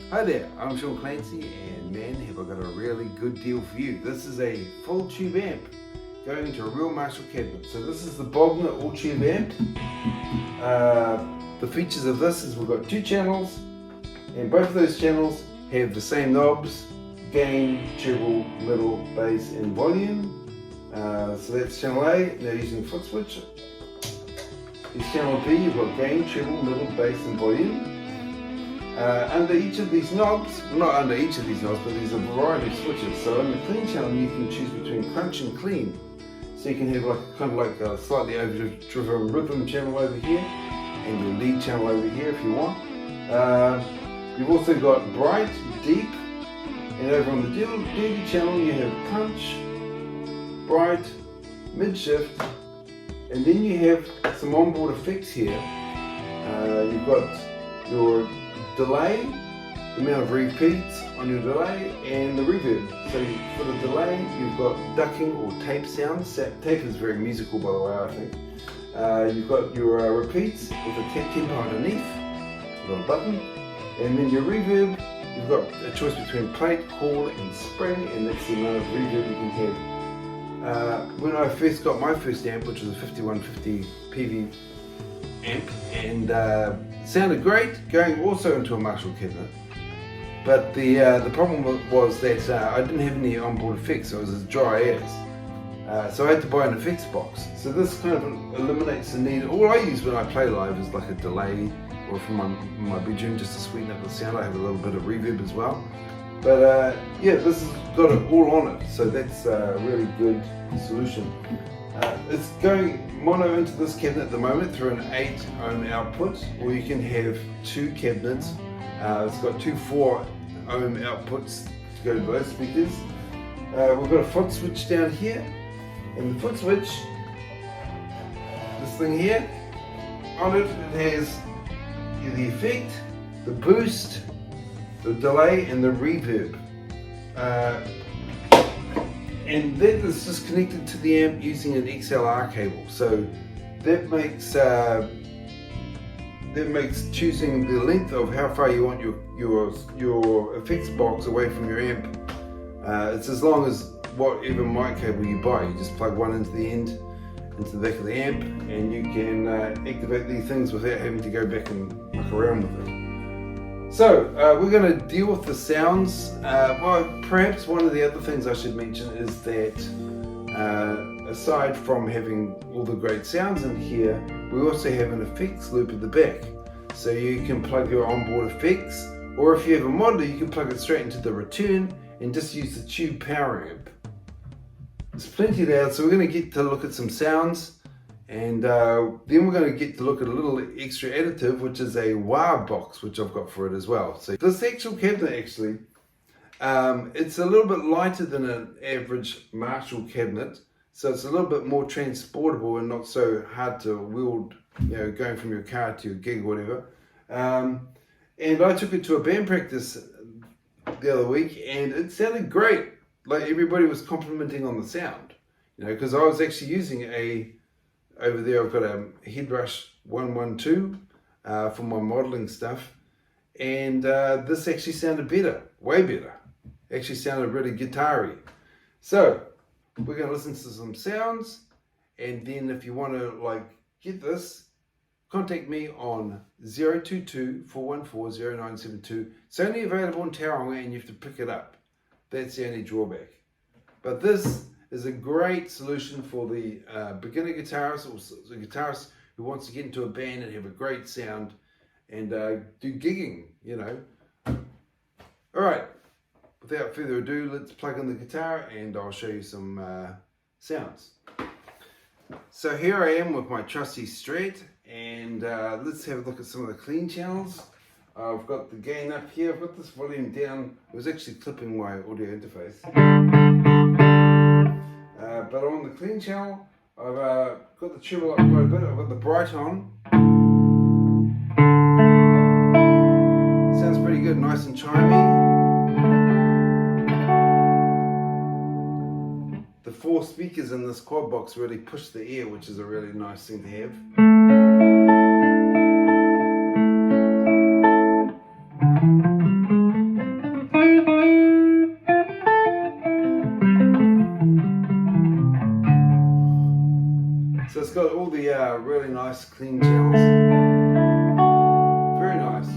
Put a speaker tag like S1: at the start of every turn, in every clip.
S1: Hi there, I'm Sean Clancy, and man, have I got a really good deal for you. This is a full tube amp going into a real Marshall cabinet. So this is the Bogner all tube amp. The features of this is we've got two channels, and both of those channels have the same knobs: gain, treble, middle, bass, and volume. So that's channel A. Now using the foot switch. This channel B, you've got gain, treble, middle, bass, and volume. Under each of these knobs, not under each of these knobs, but there's a variety of switches. So on the clean channel, you can choose between crunch and clean. So you can have like a slightly overdriven rhythm channel over here, and your lead channel over here if you want. You've also got bright, deep, and over on the dirty channel you have punch, bright, mid shift, and then you have some onboard effects here. You've got your delay, the amount of repeats on your delay, and the reverb. So for the delay, you've got ducking or tape sounds. Tape is very musical, by the way, I think. You've got your repeats with a tap tempo underneath, a little button, and then your reverb. You've got a choice between plate, call, and spring, and that's the amount of reverb you can have. When I first got my first amp, which was a 5150 PV amp, and sounded great going also into a Marshall cabinet, but the problem was that I didn't have any onboard effects, so it was as dry as. So I had to buy an effects box. So this kind of eliminates the need. All I use when I play live is like a delay, or from my bedroom just to sweeten up the sound. I have a little bit of reverb as well. But yeah, this has got it all on it, so that's a really good solution. It's going mono into this cabinet at the moment through an 8 ohm output, or you can have two cabinets. It's got two 4 ohm outputs to go to those speakers. We've got a foot switch down here, and the foot switch, this thing here, on it, it has the effect, the boost, the delay, and the reverb. And that is just connected to the amp using an XLR cable. So that makes choosing the length of how far you want your effects box away from your amp. It's as long as whatever mic cable you buy. You just plug one into the end, into the back of the amp, and you can activate these things without having to go back and muck around with it. So we're going to deal with the sounds. Well, perhaps one of the other things I should mention is that aside from having all the great sounds in here, we also have an effects loop at the back. So you can plug your onboard effects, or if you have a monitor, you can plug it straight into the return and just use the tube power amp. It's plenty loud, so we're going to get to look at some sounds. And then we're going to get to look at a little extra additive, which is a wah box, which I've got for it as well. So this actual cabinet, actually, it's a little bit lighter than an average Marshall cabinet. So it's a little bit more transportable and not so hard to wield, you know, going from your car to your gig or whatever. And I took it to a band practice the other week, and it sounded great. Like everybody was complimenting on the sound, you know, because I was actually using over there I've got a Headrush 112 for my modeling stuff, and this actually sounded better, way better. Actually sounded really guitar-y. So we're going to listen to some sounds, and then if you want to like get this, contact me on 022-414-0972. It's only available in Tauranga and you have to pick it up. That's the only drawback. But this is a great solution for the beginner guitarist, or the guitarist who wants to get into a band and have a great sound and do gigging, you know. All right, without further ado, let's plug in the guitar and I'll show you some sounds. So here I am with my trusty Strat, and let's have a look at some of the clean channels. I've got the gain up here. I've got this volume down. It was actually clipping my audio interface. But on the clean channel, I've got the treble up quite a bit. I've got the bright on. Sounds pretty good, nice and chimey. The 4 speakers in this quad box really push the air, which is a really nice thing to have. really nice, clean channels. Very nice.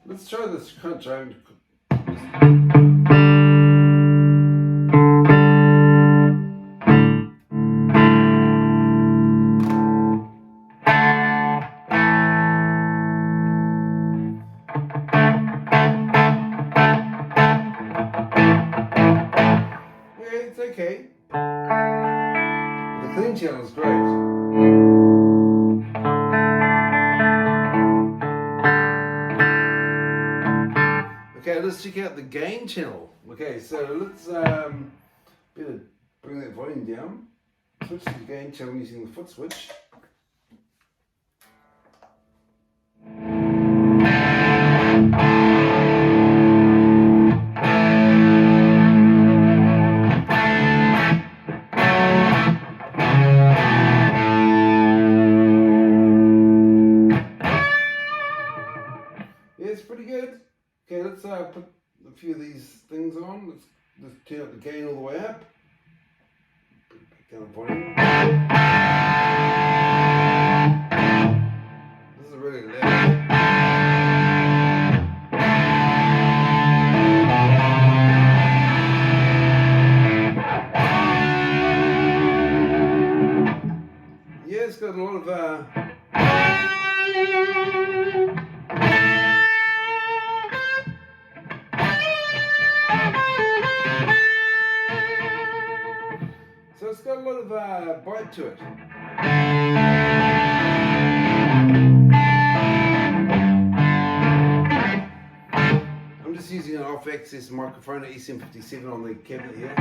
S1: Let's try this crunch. It's okay. The clean channel is great. Okay, let's check out the gain channel. Okay, so let's better bring that volume down. Switch to the gain channel using the foot switch. It's pretty good. Okay, let's put a few of these things on. Let's turn up the gain all the way up. Back down the volume. This is really loud. Yeah, it's got a lot of so it's got a lot of bite to it. I'm just using an off-access microphone at ECM57 on the cabinet here.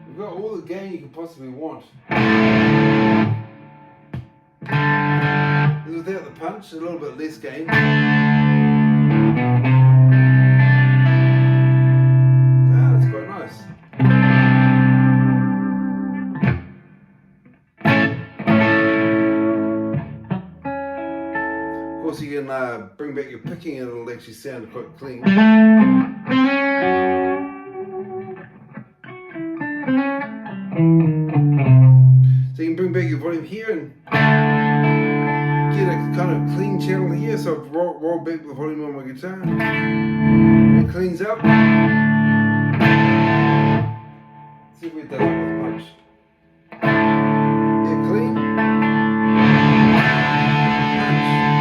S1: We've got all the gain you could possibly want. Without the punch, a little bit less gain. That's quite nice. Of course, you can bring back your picking and it'll actually sound quite clean. So you can bring back your volume here and get a kind of clean channel here, so I've roll back the volume on my guitar. It cleans up. See if we've done it with punch. Yeah, clean.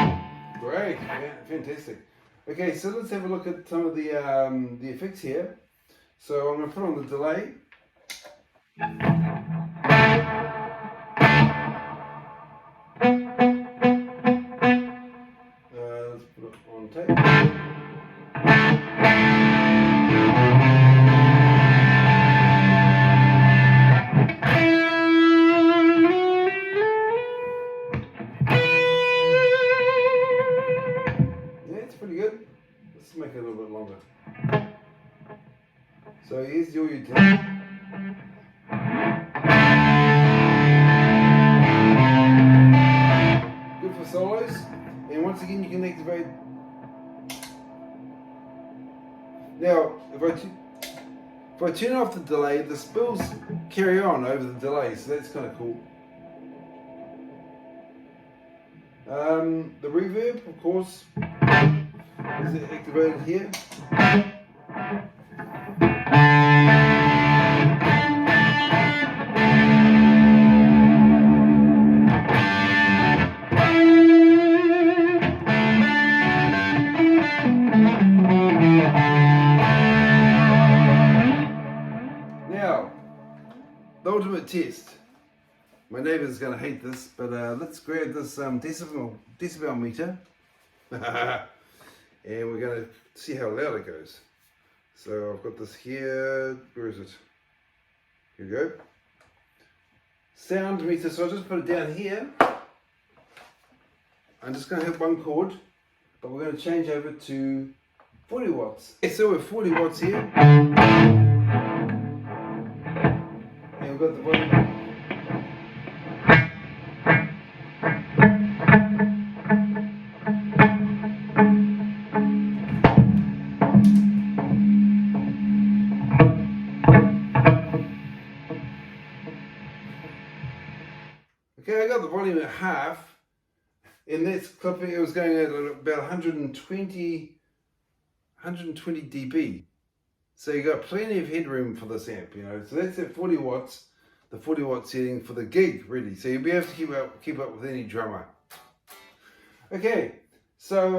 S1: Punch. Great, yeah, fantastic. Okay, so let's have a look at some of the effects here. So I'm going to put on the delay. Let's put it on tape. Yeah, it's pretty good. Let's make it a little bit longer. So here's your utility. Good for solos. And once again, you can activate. Now, if I turn off the delay, the spills carry on over the delay, so that's kind of cool. The reverb, of course, is activated here. Now, the ultimate test. My neighbour's going to hate this, but let's grab this decibel meter and we're going to see how loud it goes. So I've got this here. Where is it? Here we go. Sound meter. So I'll just put it down here. I'm just going to hit one chord, but we're going to change over to 40 watts. Okay, so we're 40 watts here. And we've got the volume. And that's clipping, it was going at about 120 dB. So you got plenty of headroom for this amp, you know. So that's at 40 watts, the 40 watt setting for the gig, really. So you'll be able to keep up with any drummer. Okay, so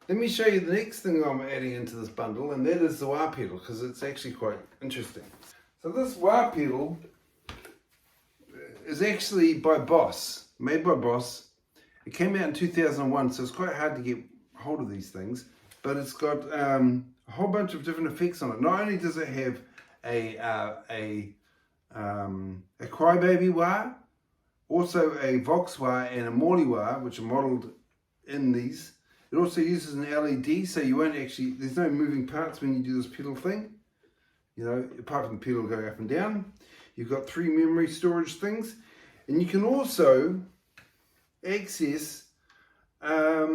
S1: let me show you the next thing I'm adding into this bundle, and that is the wah pedal, because it's actually quite interesting. So this wah pedal is actually by Boss, made by Boss. It came out in 2001, so it's quite hard to get hold of these things, but it's got a whole bunch of different effects on it. Not only does it have a crybaby wah, also a Vox wah and a Morley wah, which are modeled in these. It also uses an LED, so you won't actually, there's no moving parts when you do this pedal thing, you know, apart from the pedal going up and down. You've got 3 memory storage things, and you can also access a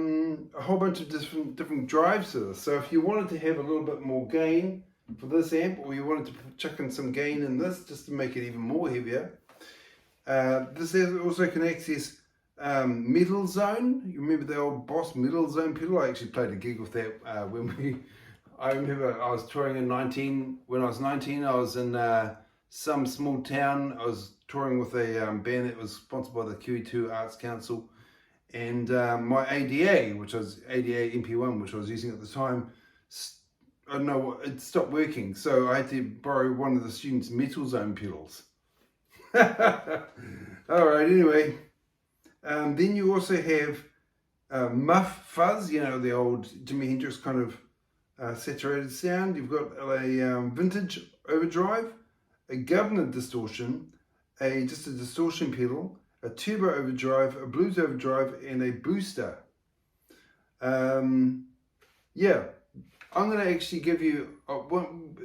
S1: whole bunch of different drives to this. So if you wanted to have a little bit more gain for this amp, or you wanted to chuck in some gain in this just to make it even more heavier, this also can access Metal Zone. You remember the old Boss Metal Zone pedal? I actually played a gig with that I remember I was touring when I was 19, I was in some small town. I was touring with a band that was sponsored by the QE2 Arts Council, and my ADA, which was ADA MP1, which I was using at the time, I don't know what, it stopped working, so I had to borrow one of the students' Metal Zone pedals. Alright, anyway, then you also have Muff Fuzz, you know, the old Jimi Hendrix kind of saturated sound. You've got a vintage overdrive, a governor distortion, just a distortion pedal, a turbo overdrive, a blues overdrive, and a booster. Yeah, I'm going to actually give you,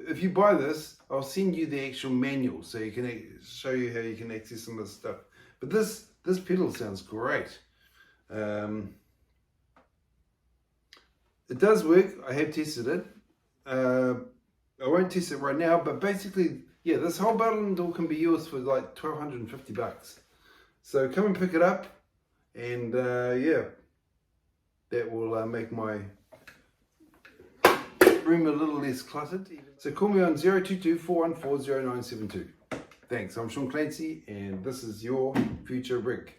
S1: if you buy this, I'll send you the actual manual so you can show you how you can access some of this stuff. But this pedal sounds great. It does work. I have tested it. I won't test it right now, but basically, yeah, this whole bundle can be yours for like $1,250. So come and pick it up, and yeah, that will make my room a little less cluttered. So call me on 022-414-0972. Thanks, I'm Sean Clancy, and this is your future rig.